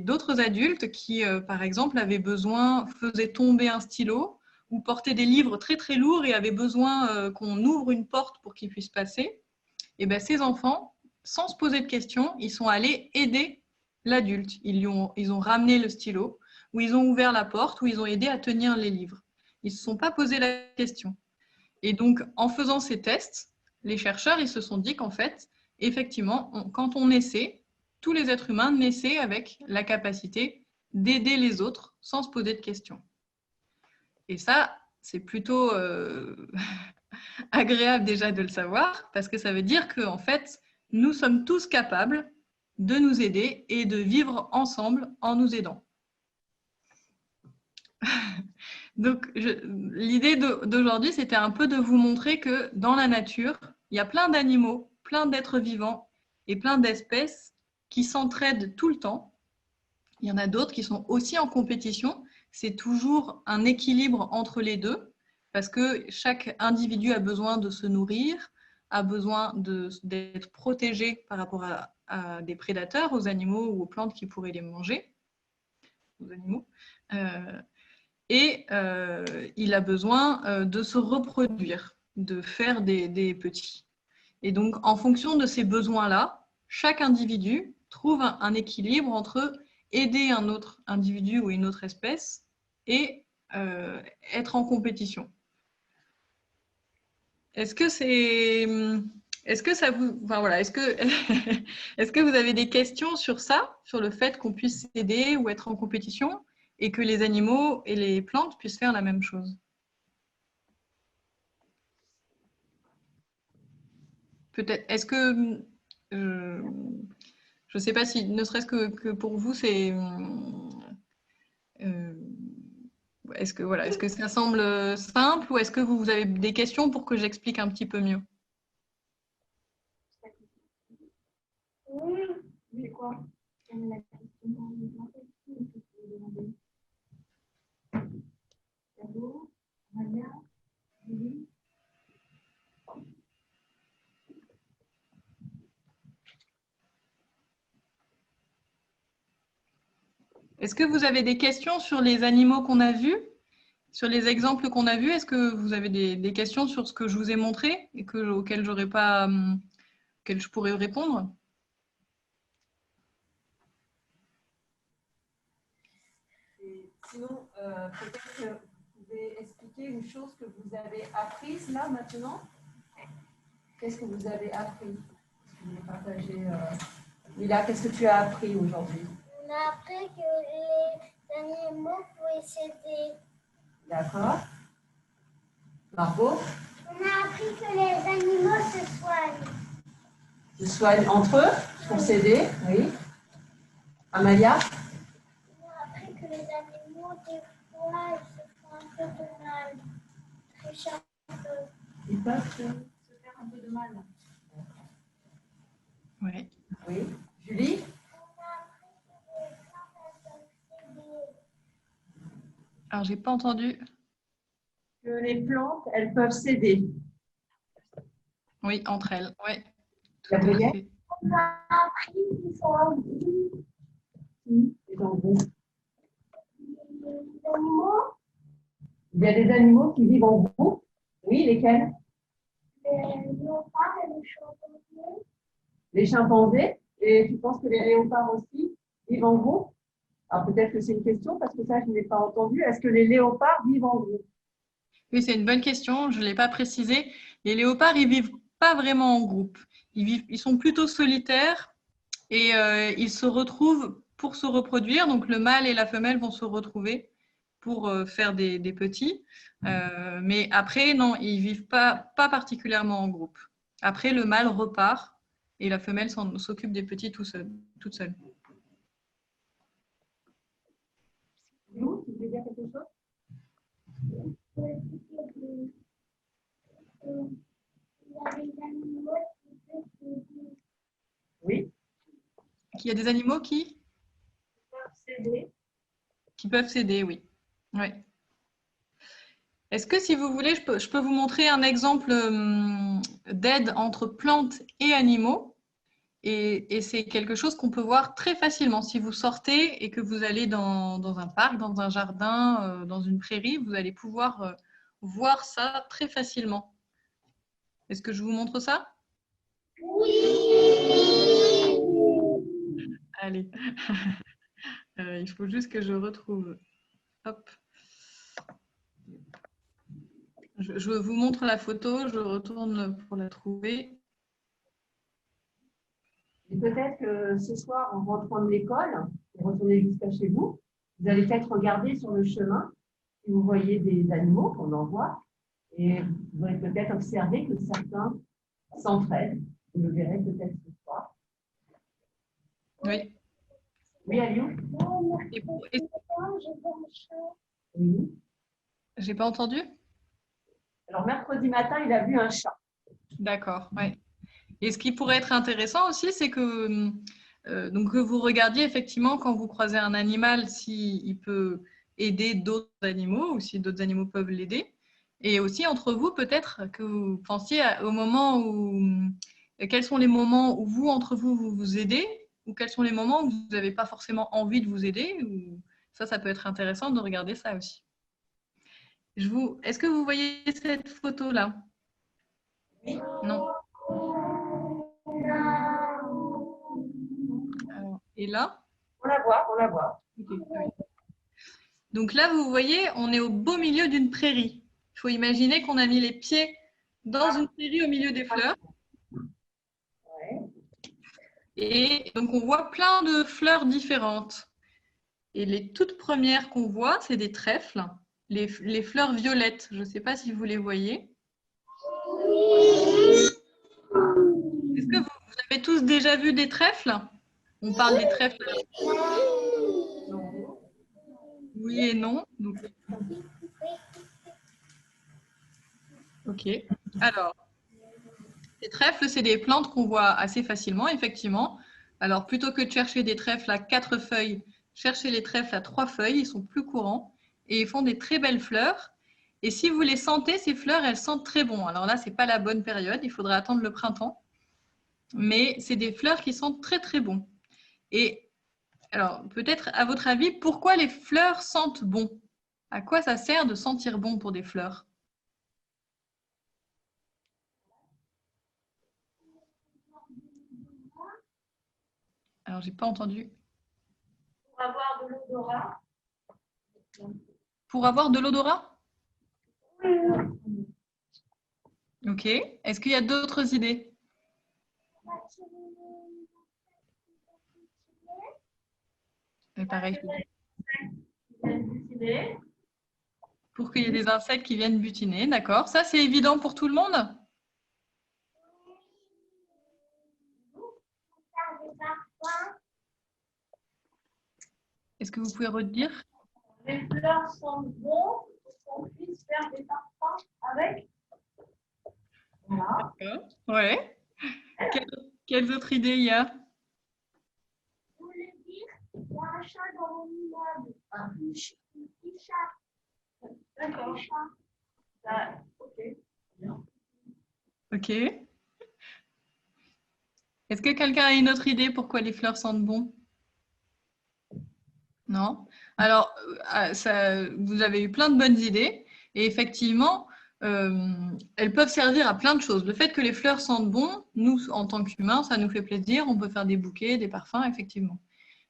d'autres adultes qui, par exemple, faisaient tomber un stylo ou portaient des livres très très lourds et avaient besoin qu'on ouvre une porte pour qu'ils puissent passer. Et bien, ces enfants, sans se poser de questions, ils sont allés aider l'adulte. Ils ont ramené le stylo, ou ils ont ouvert la porte, ou ils ont aidé à tenir les livres. Ils ne se sont pas posé la question. Et donc, en faisant ces tests, les chercheurs ils se sont dit qu'en fait, effectivement, quand on naissait, tous les êtres humains naissaient avec la capacité d'aider les autres sans se poser de questions. Et ça, c'est plutôt agréable déjà de le savoir, parce que ça veut dire qu'en fait, nous sommes tous capables de nous aider et de vivre ensemble en nous aidant. Donc, l'idée d'aujourd'hui, c'était un peu de vous montrer que dans la nature, il y a plein d'animaux, plein d'êtres vivants et plein d'espèces qui s'entraident tout le temps. Il y en a d'autres qui sont aussi en compétition. C'est toujours un équilibre entre les deux, parce que chaque individu a besoin de se nourrir, a besoin d'être protégé par rapport à des prédateurs, aux animaux ou aux plantes qui pourraient les manger, aux animaux. Et il a besoin de se reproduire, de faire des petits. Et donc, en fonction de ces besoins-là, chaque individu trouve un équilibre entre aider un autre individu ou une autre espèce et être en compétition. Est-ce que ça vous... Enfin, voilà, est-ce que vous avez des questions sur ça, sur le fait qu'on puisse s'aider ou être en compétition et que les animaux et les plantes puissent faire la même chose? Peut-être. Est-ce que... je ne sais pas si, ne serait-ce que pour vous, c'est... est-ce que ça semble simple ou est-ce que vous avez des questions pour que j'explique un petit peu mieux? Oui. C'est quoi? Est-ce que vous avez des questions sur les animaux qu'on a vus, sur les exemples qu'on a vus? Est-ce que vous avez des questions sur ce que je vous ai montré et auxquelles je pourrais répondre? Et sinon, peut-être que vous pouvez expliquer une chose que vous avez apprise là maintenant. Qu'est-ce que vous avez appris? Est-ce que vous voulez partager Lila, qu'est-ce que tu as appris aujourd'hui? On a appris que les animaux pouvaient s'aider. D'accord. Margot? On a appris que les animaux se soignent. Se soignent entre eux pour s'aider, oui. Amalia? On a appris que les animaux, des fois, ils se font un peu de mal. Trichent un peu. Ils peuvent se faire un peu de mal. Oui. Oui. Julie? On a appris que les plantes, elles peuvent s'aider. Alors, j'ai pas entendu. Que les plantes, elles peuvent s'aider. Oui, entre elles. Oui. Gabrielle? On a appris qu'ils sont en groupe. Ils sont en groupe. Les animaux, Il y a des animaux qui vivent en groupe. Oui, lesquels? les léopards et les chimpanzés. Les chimpanzés. Et tu penses que les léopards aussi vivent en groupe? Alors peut-être que c'est une question parce que ça, je n'ai pas entendu. Est-ce que les léopards vivent en groupe? Oui, c'est une bonne question. Je ne l'ai pas précisé. Les léopards, ils ne vivent pas vraiment en groupe. Ils sont plutôt solitaires et ils se retrouvent pour se reproduire. Donc, le mâle et la femelle vont se retrouver pour faire des petits. Mais après, non, ils ne vivent pas particulièrement en groupe. Après, le mâle repart et la femelle s'occupe des petits toute seule. Lou, tu veux dire quelque chose? Oui. Il y a des animaux qui peuvent s'aider, oui. Ouais. Est-ce que, si vous voulez, je peux vous montrer un exemple d'aide entre plantes et animaux? Et c'est quelque chose qu'on peut voir très facilement. Si vous sortez et que vous allez dans un parc, dans un jardin, dans une prairie, vous allez pouvoir voir ça très facilement. Est-ce que je vous montre ça? Oui. Allez. Il faut juste que je retrouve. Hop. Je vous montre la photo, je retourne pour la trouver. Et peut-être que ce soir, en rentrant de l'école, et retourner jusqu'à chez vous, vous allez peut-être regarder sur le chemin si vous voyez des animaux qu'on envoie et vous allez peut-être observer que certains s'entraident. Vous le verrez peut-être ce soir. Oui. Oui, Aliou? Oui. J'ai pas entendu? Alors, mercredi matin, il a vu un chat. D'accord, oui. Et ce qui pourrait être intéressant aussi, c'est que, donc que vous regardiez effectivement quand vous croisez un animal s'il peut aider d'autres animaux ou si d'autres animaux peuvent l'aider. Et aussi entre vous, peut-être que vous pensiez au moment où, quels sont les moments où vous, entre vous, vous vous aidez ou quels sont les moments où vous n'avez pas forcément envie de vous aider. Ou... Ça peut être intéressant de regarder ça aussi. Est-ce que vous voyez cette photo-là? Non. Alors, et là? On la voit, on la voit. Okay. Donc là, vous voyez, on est au beau milieu d'une prairie. Il faut imaginer qu'on a mis les pieds dans une prairie au milieu des fleurs. Ouais. Et donc, on voit plein de fleurs différentes. Et les toutes premières qu'on voit, c'est des trèfles, les fleurs violettes. Je ne sais pas si vous les voyez. Est-ce que vous avez tous déjà vu des trèfles? On parle des trèfles. Oui et non. Donc... Ok. Alors, les trèfles, c'est des plantes qu'on voit assez facilement, effectivement. Alors, plutôt que de chercher des trèfles à 4 feuilles, cherchez les trèfles à 3 feuilles. Ils sont plus courants et ils font des très belles fleurs. Et si vous les sentez, ces fleurs, elles sentent très bon. Alors là, ce n'est pas la bonne période. Il faudra attendre le printemps. Mais c'est des fleurs qui sentent très, très bon. Et alors, peut-être, à votre avis, pourquoi les fleurs sentent bon? À quoi ça sert de sentir bon pour des fleurs? Alors, j'ai pas entendu. Pour avoir de l'odorat. Pour avoir de l'odorat? Ok. Est-ce qu'il y a d'autres idées? Pareil. Pour qu'il y ait des insectes qui viennent butiner, d'accord. Ça, c'est évident pour tout le monde? Est-ce que vous pouvez redire? Les fleurs sont bonnes pour qu'on puisse faire des parfums avec. Voilà. D'accord. Ouais. Quelles autres idées il y a? Vous voulez dire, il y a un chat dans mon immeuble. Un petit chat. D'accord. Ok. Ok. Est-ce que quelqu'un a une autre idée pourquoi les fleurs sentent bon? Non? Alors, vous avez eu plein de bonnes idées et effectivement, elles peuvent servir à plein de choses. Le fait que les fleurs sentent bon, nous, en tant qu'humains, ça nous fait plaisir. On peut faire des bouquets, des parfums, effectivement.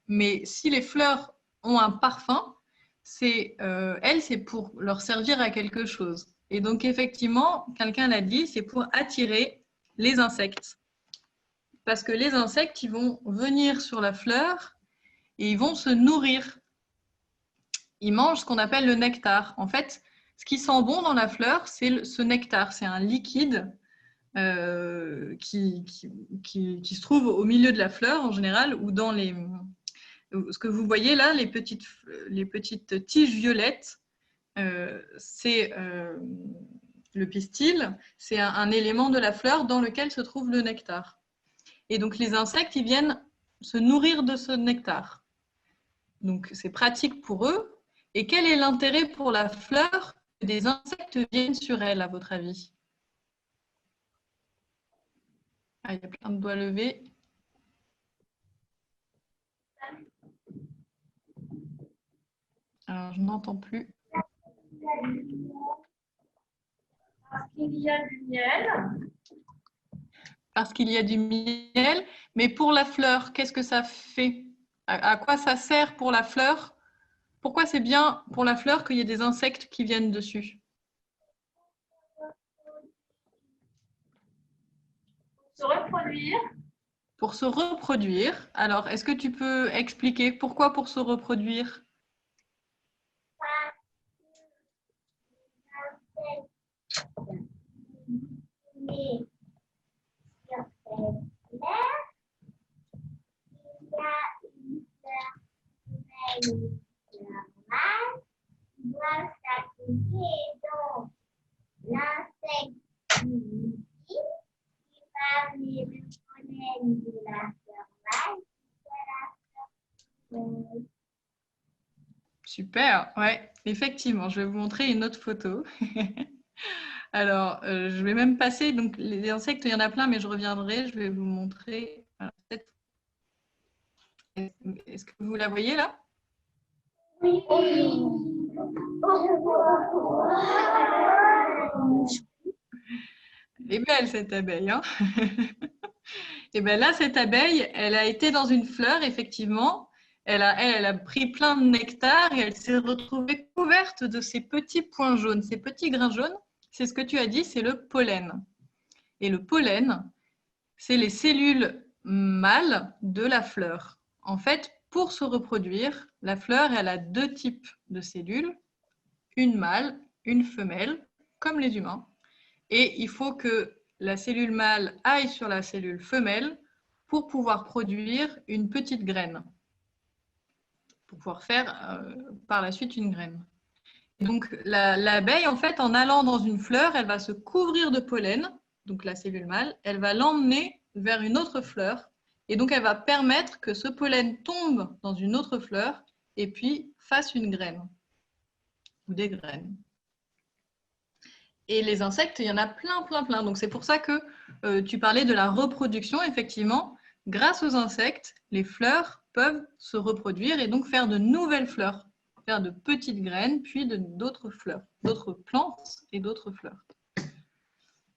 Mais si les fleurs ont un parfum, c'est pour leur servir à quelque chose. Et donc, effectivement, quelqu'un l'a dit, c'est pour attirer les insectes. Parce que les insectes, ils vont venir sur la fleur et ils vont se nourrir. Ils mangent ce qu'on appelle le nectar. En fait, ce qui sent bon dans la fleur, c'est ce nectar. C'est un liquide qui se trouve au milieu de la fleur en général, ou dans ce que vous voyez là, les petites tiges violettes, c'est le pistil, c'est un élément de la fleur dans lequel se trouve le nectar. Et donc les insectes, ils viennent se nourrir de ce nectar. Donc c'est pratique pour eux. Et quel est l'intérêt pour la fleur que des insectes viennent sur elle, à votre avis? Ah, il y a plein de doigts levés. Alors, je n'entends plus. Parce qu'il y a du miel. Parce qu'il y a du miel. Mais pour la fleur, qu'est-ce que ça fait? À quoi ça sert pour la fleur? Pourquoi c'est bien pour la fleur qu'il y ait des insectes qui viennent dessus? Se reproduire. Pour se reproduire. Alors, est-ce que tu peux expliquer pourquoi pour se reproduire? Super, ouais, effectivement. Je vais vous montrer une autre photo. Alors, je vais même passer, donc les insectes, il y en a plein, mais je reviendrai, je vais vous montrer. Est-ce que vous la voyez là? Oui. Elle est belle cette abeille, hein? Et bien là, cette abeille, elle a été dans une fleur, effectivement. Elle a pris plein de nectar et elle s'est retrouvée couverte de ces petits points jaunes, ces petits grains jaunes. C'est ce que tu as dit, c'est le pollen. Et le pollen, c'est les cellules mâles de la fleur. En fait, pour se reproduire, la fleur, elle a deux types de cellules, une mâle, une femelle, comme les humains. Et il faut que la cellule mâle aille sur la cellule femelle pour pouvoir produire une petite graine, pour pouvoir faire par la suite une graine. Et donc l'abeille, en fait, en allant dans une fleur, elle va se couvrir de pollen, donc la cellule mâle, elle va l'emmener vers une autre fleur, et donc elle va permettre que ce pollen tombe dans une autre fleur et puis fasse une graine ou des graines. Et les insectes, il y en a plein, plein, plein. Donc c'est pour ça que tu parlais de la reproduction, effectivement. Grâce aux insectes, les fleurs peuvent se reproduire et donc faire de nouvelles fleurs, faire de petites graines, puis d'autres fleurs, d'autres plantes et d'autres fleurs.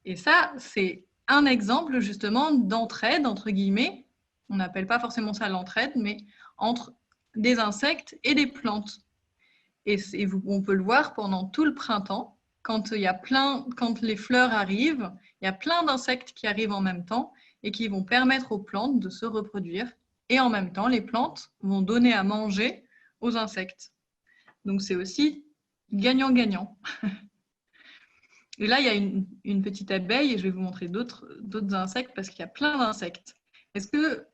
Et ça, c'est un exemple justement d'entraide, entre guillemets. On n'appelle pas forcément ça l'entraide, mais entre des insectes et des plantes. Et on peut le voir pendant tout le printemps. Quand les fleurs arrivent, il y a plein d'insectes qui arrivent en même temps et qui vont permettre aux plantes de se reproduire. Et en même temps, les plantes vont donner à manger aux insectes. Donc, c'est aussi gagnant-gagnant. Et là, il y a une petite abeille et je vais vous montrer d'autres insectes parce qu'il y a plein d'insectes. Est-ce que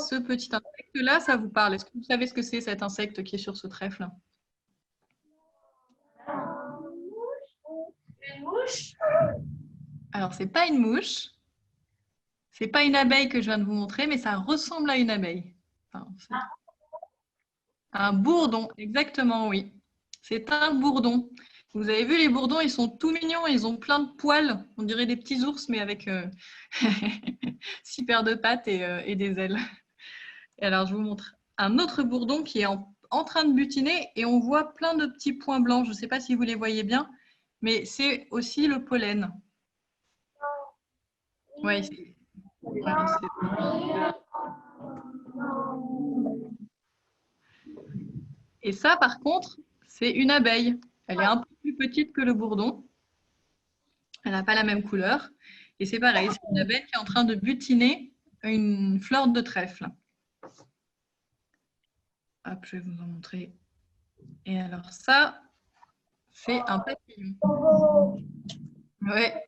ce petit insecte-là, ça vous parle? Est-ce que vous savez ce que c'est cet insecte qui est sur ce trèfle? Une mouche. Alors, ce n'est pas une mouche. Ce n'est pas une abeille que je viens de vous montrer, mais ça ressemble à une abeille. Enfin, un bourdon, exactement, oui. C'est un bourdon. Vous avez vu, les bourdons, ils sont tout mignons, ils ont plein de poils. On dirait des petits ours, mais avec 6 paires de pattes et des ailes. Et alors, je vous montre un autre bourdon qui est en train de butiner et on voit plein de petits points blancs. Je ne sais pas si vous les voyez bien, mais c'est aussi le pollen. Oui, et ça, par contre, c'est une abeille. Elle est un peu plus petite que le bourdon. Elle n'a pas la même couleur. Et c'est pareil, c'est une abeille qui est en train de butiner une fleur de trèfle. Hop, je vais vous en montrer. Et alors ça, c'est un papillon. Ouais,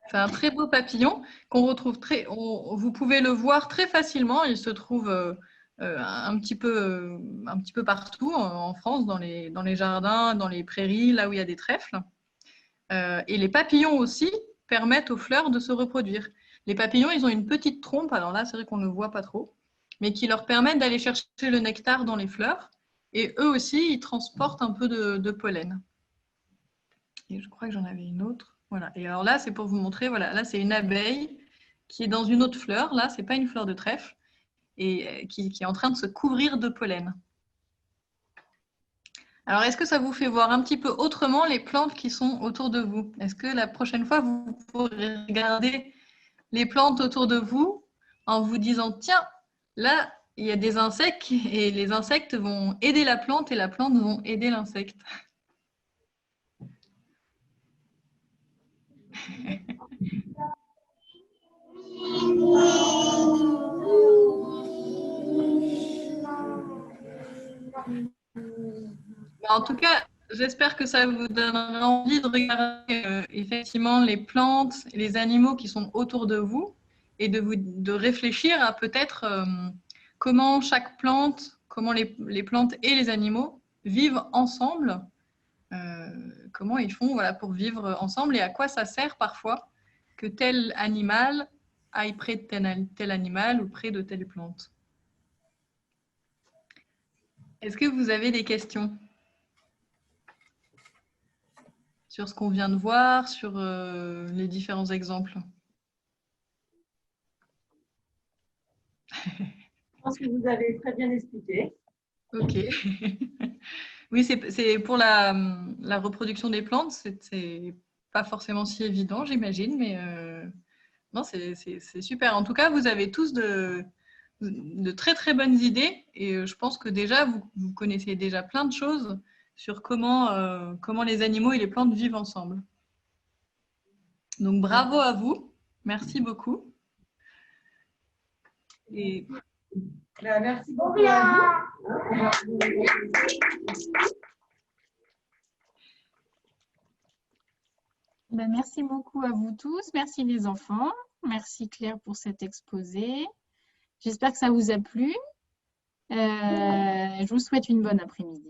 c'est un très beau papillon qu'on retrouve vous pouvez le voir très facilement. Il se trouve un petit peu partout en France, dans les jardins, dans les prairies, là où il y a des trèfles. Et les papillons aussi permettent aux fleurs de se reproduire. Les papillons, ils ont une petite trompe, alors là, c'est vrai qu'on ne le voit pas trop, mais qui leur permettent d'aller chercher le nectar dans les fleurs. Et eux aussi, ils transportent un peu de pollen. Et je crois que j'en avais une autre. Voilà. Et alors là, c'est pour vous montrer, voilà, là, c'est une abeille qui est dans une autre fleur. Là, ce n'est pas une fleur de trèfle, et qui est en train de se couvrir de pollen. Alors, est-ce que ça vous fait voir un petit peu autrement les plantes qui sont autour de vous? Est-ce que la prochaine fois, vous pourrez regarder les plantes autour de vous en vous disant, tiens, là, il y a des insectes et les insectes vont aider la plante et la plante vont aider l'insecte. En tout cas, j'espère que ça vous donnera envie de regarder effectivement les plantes et les animaux qui sont autour de vous et de réfléchir à peut-être comment chaque plante, comment les plantes et les animaux vivent ensemble, comment ils font pour vivre ensemble et à quoi ça sert parfois que tel animal aille près de tel animal ou près de telle plante. Est-ce que vous avez des questions sur ce qu'on vient de voir, sur les différents exemples? Je pense que vous avez très bien expliqué. Ok. Oui, c'est pour la reproduction des plantes, c'est pas forcément si évident, j'imagine, mais non, c'est super. En tout cas, vous avez tous de très très bonnes idées et je pense que déjà, vous connaissez déjà plein de choses sur comment les animaux et les plantes vivent ensemble. Donc, bravo à vous. Merci beaucoup. Et... Merci beaucoup à vous. Merci beaucoup à vous tous. Merci les enfants. Merci Claire pour cet exposé. J'espère que ça vous a plu. Je vous souhaite une bonne après-midi.